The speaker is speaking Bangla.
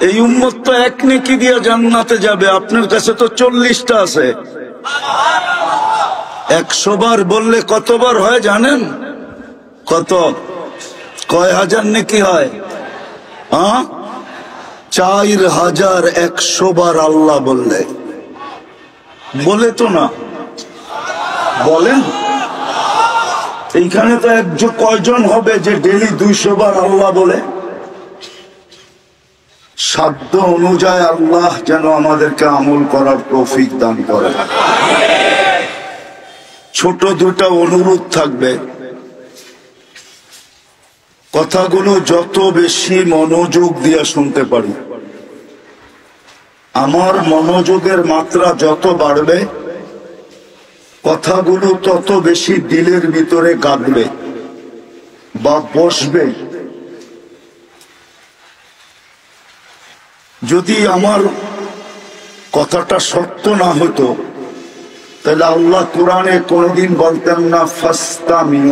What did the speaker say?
এই উম্মত তো এক নেকি দিয়া জান্নাতে যাবে, আপনার কাছে তো 40টা আছে। 100 বার বললে কতবার হয় জানেন? কত? কয় হাজার নেকি হয়? 4100 বার আল্লাহ বললে। বলে তো না, বলেন। এইখানে তো একজন কয়জন হবে যে ডেলি 200 বার আল্লাহ বলে? সাধ্য অনুযায়ী আল্লাহ যেন আমাদেরকে আমল করার তৌফিক দান করে। ছোট দুটা অনুরোধ থাকবে, কথাগুলো যত বেশি মনোযোগ দিয়ে শুনতে পারি, আমার মনোযোগের মাত্রা যত বাড়বে, কথাগুলো তত বেশি দিলের ভিতরে গাঁথবে বা বসবে। যদি আমার কথাটা সত্য না হতো, তাহলে আল্লাহ কোরআনে কোনদিন বলতেন না ফাস্তামিউ